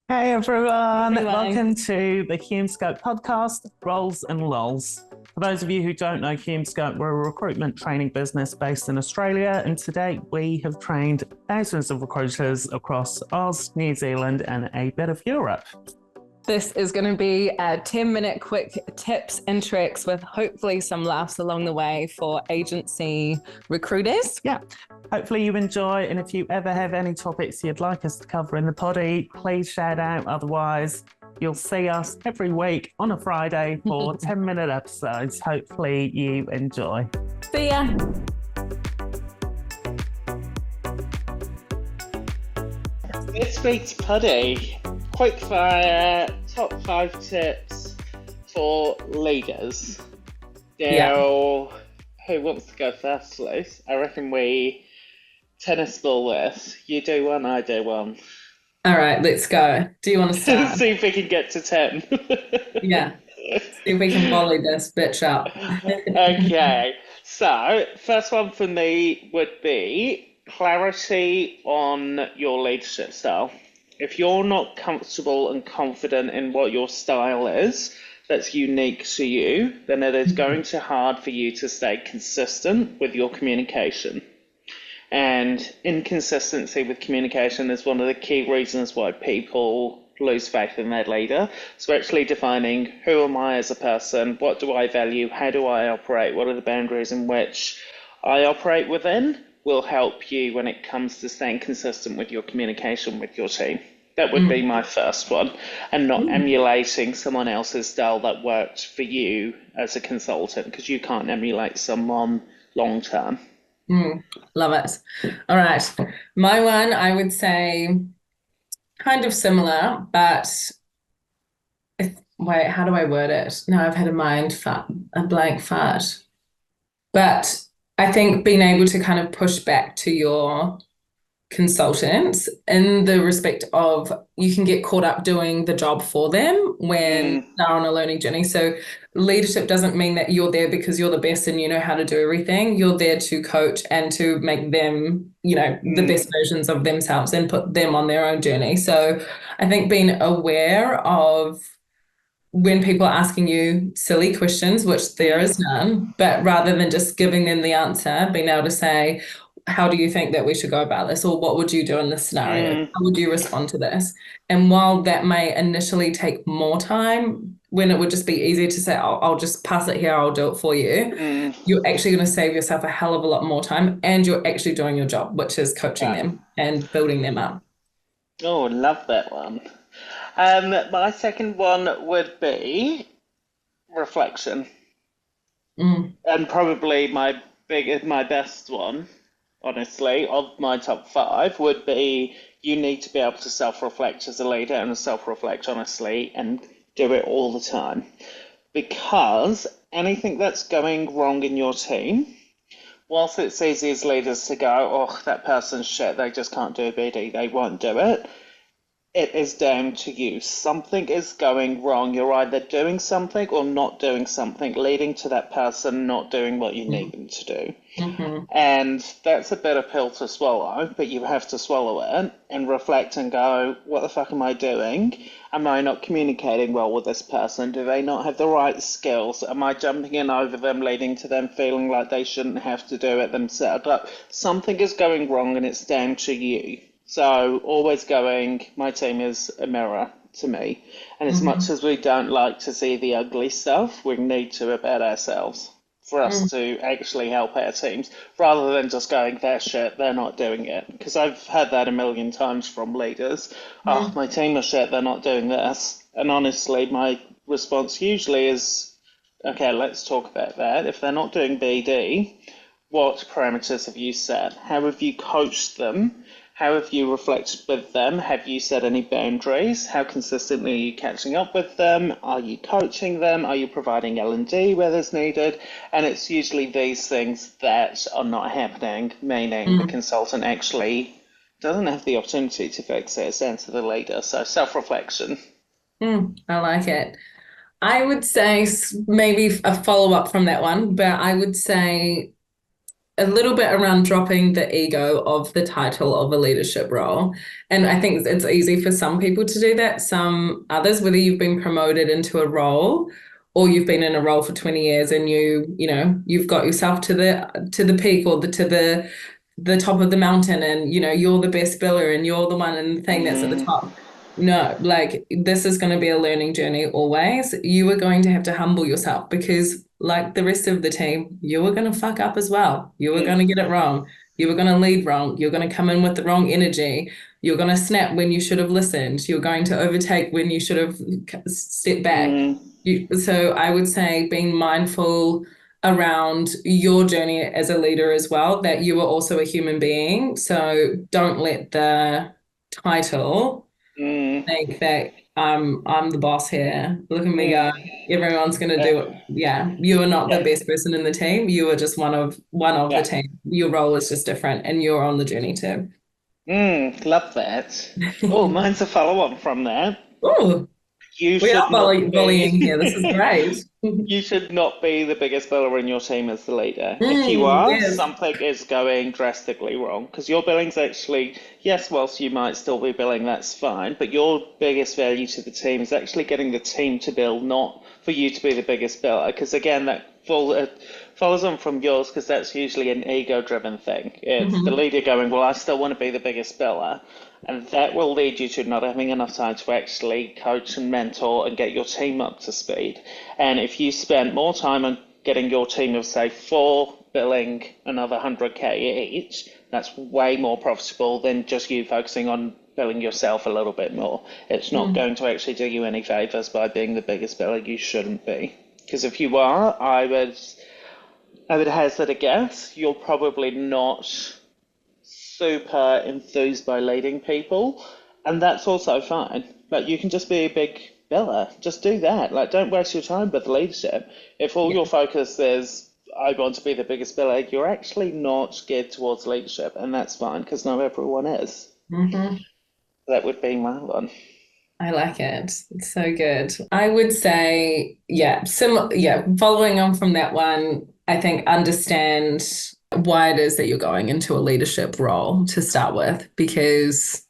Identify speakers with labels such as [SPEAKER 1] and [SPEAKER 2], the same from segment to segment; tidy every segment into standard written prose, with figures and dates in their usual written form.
[SPEAKER 1] Hey everyone,
[SPEAKER 2] Anyway,
[SPEAKER 1] welcome to the Hume podcast, Roles and Lols. For those of you who don't know Hume we're a recruitment training business based in Australia, and to date we have trained thousands of recruiters across Oz, New Zealand, and a bit of Europe.
[SPEAKER 2] this is going to be a 10-minute quick tips and tricks with hopefully some laughs along the way for agency recruiters.
[SPEAKER 1] Yeah, hopefully you enjoy, and if you ever have any topics you'd like us to cover in the poddy, please shout out. Otherwise, you'll see us every week on a Friday for 10-minute episodes. Hopefully you enjoy.
[SPEAKER 2] See ya.
[SPEAKER 3] This week's puddy, quick fire, top 5 tips for leaders.
[SPEAKER 2] Yeah.
[SPEAKER 3] Now, who wants to go first, Luce? I reckon we tennis ball this. You do one, I do one.
[SPEAKER 2] All right, let's go. Do you want to start?
[SPEAKER 3] See if we can get to 10.
[SPEAKER 2] Yeah. See if we can volley this bitch up.
[SPEAKER 3] Okay, so first one for me would be clarity on your leadership style. If you're not comfortable and confident in what your style is, that's unique to you, then it is going to hard for you to stay consistent with your communication. And inconsistency with communication is one of the key reasons why people lose faith in their leader. So actually defining who am I as a person, what do I value, how do I operate, what are the boundaries in which I operate within will help you when it comes to staying consistent with your communication with your team. That would be my first one, and not emulating someone else's style that worked for you as a consultant, because you can't emulate someone long term.
[SPEAKER 2] Love it. All right. My one, I would say kind of similar, but wait, how do I word it? No, I've had a blank fart. But I think being able to kind of push back to your consultants in the respect of you can get caught up doing the job for them when
[SPEAKER 3] Mm,
[SPEAKER 2] they're on a learning journey. So leadership doesn't mean that you're there because you're the best and you know how to do everything. You're there to coach and to make them, the
[SPEAKER 3] mm,
[SPEAKER 2] best versions of themselves and put them on their own journey. So I think being aware of when people are asking you silly questions, which there
[SPEAKER 3] mm,
[SPEAKER 2] is none, but rather than just giving them the answer, being able to say, how do you think that we should go about this? Or what would you do in this scenario?
[SPEAKER 3] mm,
[SPEAKER 2] How would you respond to this? And while that may initially take more time, when it would just be easier to say, I'll just pass it here, I'll do it for you,
[SPEAKER 3] mm.
[SPEAKER 2] you're actually going to save yourself a hell of a lot more time and you're actually doing your job, which is coaching
[SPEAKER 3] Yeah.
[SPEAKER 2] them and building them up.
[SPEAKER 3] Oh, love that one. My second one would be reflection,
[SPEAKER 2] Mm,
[SPEAKER 3] and probably my best one, honestly, of my top 5 would be you need to be able to self-reflect as a leader and self-reflect honestly and do it all the time. Because anything that's going wrong in your team, whilst it's easy as leaders to go, oh, that person's shit, they just can't do a BD, they won't do it, it is down to you. Something is going wrong. You're either doing something or not doing something, leading to that person not doing what you
[SPEAKER 2] mm,
[SPEAKER 3] need them to do.
[SPEAKER 2] mhm,
[SPEAKER 3] And that's a bitter pill to swallow, but you have to swallow it and reflect and go, what the fuck am I doing? Am I not communicating well with this person? Do they not have the right skills? Am I jumping in over them, leading to them feeling like they shouldn't have to do it themselves? But something is going wrong and it's down to you. So always going, my team is a mirror to me. And as much
[SPEAKER 2] mhm,
[SPEAKER 3] as we don't like to see the ugly stuff, we need to about ourselves for us
[SPEAKER 2] mm,
[SPEAKER 3] to actually help our teams rather than just going, they're shit, they're not doing it. Because I've had that a million times from leaders. Oh,
[SPEAKER 2] mm,
[SPEAKER 3] my team are shit, they're not doing this. And honestly, my response usually is, okay, let's talk about that. If they're not doing BD, what parameters have you set? How have you coached them? How have you reflected with them? Have you set any boundaries? How consistently are you catching up with them? Are you coaching them? Are you providing L&D where there's needed? And it's usually these things that are not happening, meaning the
[SPEAKER 2] mm.
[SPEAKER 3] consultant actually doesn't have the opportunity to fix it. It's down to the leader. So self-reflection.
[SPEAKER 2] I like it. I would say maybe a follow up from that one, but I would say a little bit around dropping the ego of the title of a leadership role. And I think it's easy for some people to do that. Some others, whether you've been promoted into a role or you've been in a role for 20 years and you've got yourself to the peak or the top of the mountain, and you're the best biller and you're the one and the thing that's at the top. No, like this is going to be a learning journey always. You are going to have to humble yourself because, like the rest of the team, you were going to fuck up as well. You were going to get it wrong. You were going to lead wrong. You're going to come in with the wrong energy. You're going to snap when you should have listened. You're going to overtake when you should have stepped back. So I would say being mindful around your journey as a leader as well, that you are also a human being. So don't let the title think that I'm the boss here. Look at me go. Everyone's gonna do it. Yeah, you are not the best person in the team. You are just one of the team. Your role is just different, and you're on the journey too.
[SPEAKER 3] Love that. Oh, mine's a follow-on from that.
[SPEAKER 2] Oh,
[SPEAKER 3] You
[SPEAKER 2] we
[SPEAKER 3] should
[SPEAKER 2] are
[SPEAKER 3] not be.
[SPEAKER 2] bullying here. This is great.
[SPEAKER 3] You should not be the biggest biller in your team as the leader. If you are,
[SPEAKER 2] Yes.
[SPEAKER 3] something is going drastically wrong because your billing's actually, yes, whilst you might still be billing, that's fine, but your biggest value to the team is actually getting the team to bill, not for you to be the biggest biller. Because again, that follows on from yours because that's usually an ego-driven thing. It's the leader going, well, I still want to be the biggest biller. And that will lead you to not having enough time to actually coach and mentor and get your team up to speed. And if you spend more time on getting your team of, say, 4 billing another 100K each, that's way more profitable than just you focusing on billing yourself a little bit more. It's not going to actually do you any favors by being the biggest biller. You shouldn't be. Because if you are, I would hazard a guess, you're probably not super enthused by leading people, and that's also fine. Like, you can just be a big biller. Just do that. Like, don't waste your time with leadership. If all your focus is, I want to be the biggest biller, you're actually not geared towards leadership, and that's fine because not everyone is. That would be my one.
[SPEAKER 2] I like it. It's so good. I would say, following on from that one, I think understand why it is that you're going into a leadership role to start with, because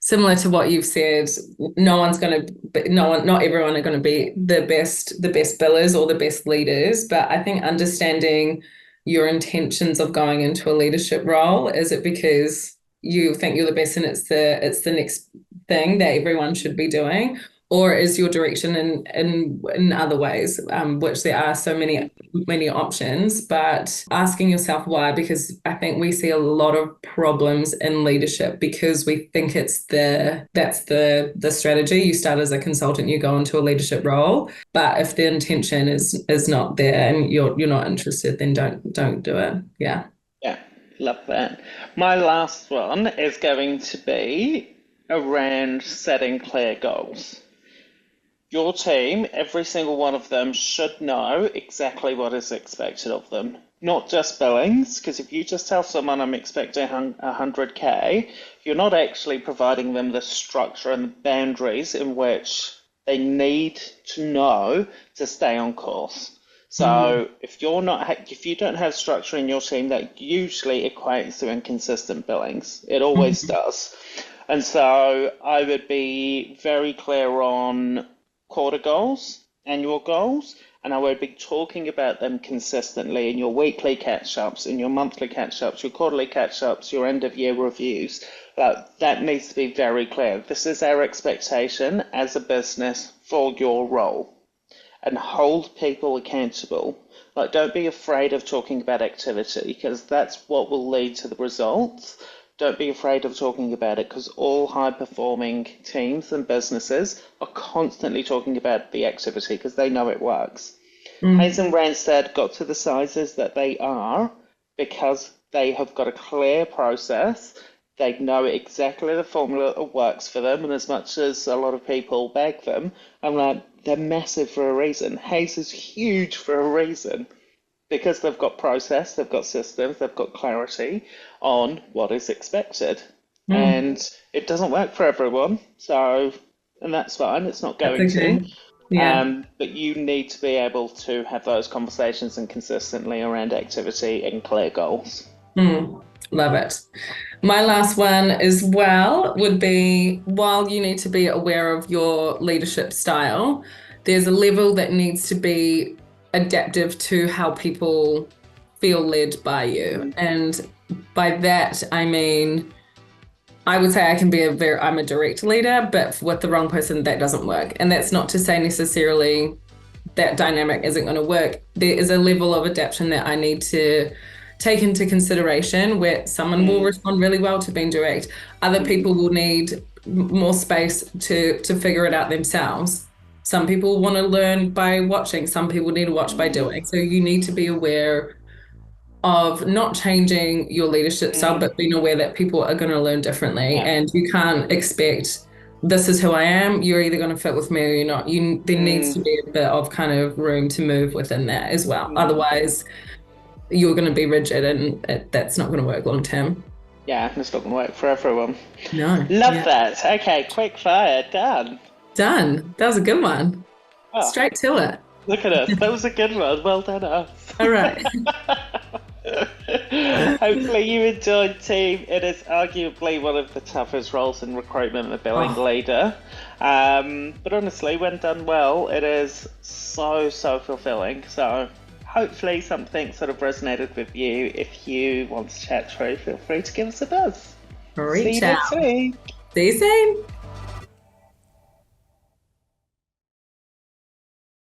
[SPEAKER 2] similar to what you've said, not everyone are going to be the best billers or the best leaders, but I think understanding your intentions of going into a leadership role, is it because you think you're the best and it's the next thing that everyone should be doing, or is your direction in other ways, which there are so many options, but asking yourself why, because I think we see a lot of problems in leadership because we think that's the strategy. You start as a consultant, you go into a leadership role, but if the intention is not there and you're not interested, then don't do it. Yeah.
[SPEAKER 3] Yeah, love that. My last one is going to be around setting clear goals. Your team, every single one of them, should know exactly what is expected of them. Not just billings, because if you just tell someone I'm expecting 100K, you're not actually providing them the structure and the boundaries in which they need to know to stay on course. So if you don't have structure in your team, that usually equates to inconsistent billings. It always does. And so I would be very clear on quarter goals, annual goals, and I would be talking about them consistently in your weekly catch-ups, in your monthly catch-ups, your quarterly catch-ups, your end-of-year reviews. That needs to be very clear. This is our expectation as a business for your role, and hold people accountable. Like, don't be afraid of talking about activity, because that's what will lead to the results. Don't be afraid of talking about it, because all high-performing teams and businesses are constantly talking about the activity because they know it works. Hayes and Randstad got to the sizes that they are because they have got a clear process. They know exactly the formula that works for them, and as much as a lot of people beg them, I'm like, they're massive for a reason. Hayes is huge for a reason. Because they've got process, they've got systems, they've got clarity on what is expected. And it doesn't work for everyone, and that's fine, it's not going to.
[SPEAKER 2] Yeah.
[SPEAKER 3] But you need to be able to have those conversations and consistently around activity and clear goals.
[SPEAKER 2] Love it. My last one as well would be, while you need to be aware of your leadership style, there's a level that needs to be adaptive to how people feel led by you. And by that, I mean, I would say I can be I'm a direct leader, but with the wrong person, that doesn't work. And that's not to say necessarily that dynamic isn't going to work. There is a level of adaptation that I need to take into consideration where someone will respond really well to being direct. Other people will need more space to figure it out themselves. Some people want to learn by watching. Some people need to watch by doing. So you need to be aware of not changing your leadership style, but being aware that people are going to learn differently.
[SPEAKER 3] Yeah.
[SPEAKER 2] And you can't expect, this is who I am, you're either going to fit with me or you're not. There needs to be a bit of kind of room to move within that as well. Otherwise, you're going to be rigid, and that's not going to work long term.
[SPEAKER 3] Yeah, it's not going to work for everyone.
[SPEAKER 2] No.
[SPEAKER 3] Love that. Okay, quick fire, done.
[SPEAKER 2] Done. That was a good one.
[SPEAKER 3] Oh,
[SPEAKER 2] Straight to it.
[SPEAKER 3] look at us. That was a good one. Well done, us.
[SPEAKER 2] All right.
[SPEAKER 3] Hopefully you enjoyed, team. It is arguably one of the toughest roles in recruitment, the billing leader. But honestly, when done well, it is so fulfilling. So hopefully something sort of resonated with you. If you want to chat through, feel free to give us a buzz.
[SPEAKER 2] Reach
[SPEAKER 3] See you
[SPEAKER 2] out.
[SPEAKER 3] next week.
[SPEAKER 2] See you soon.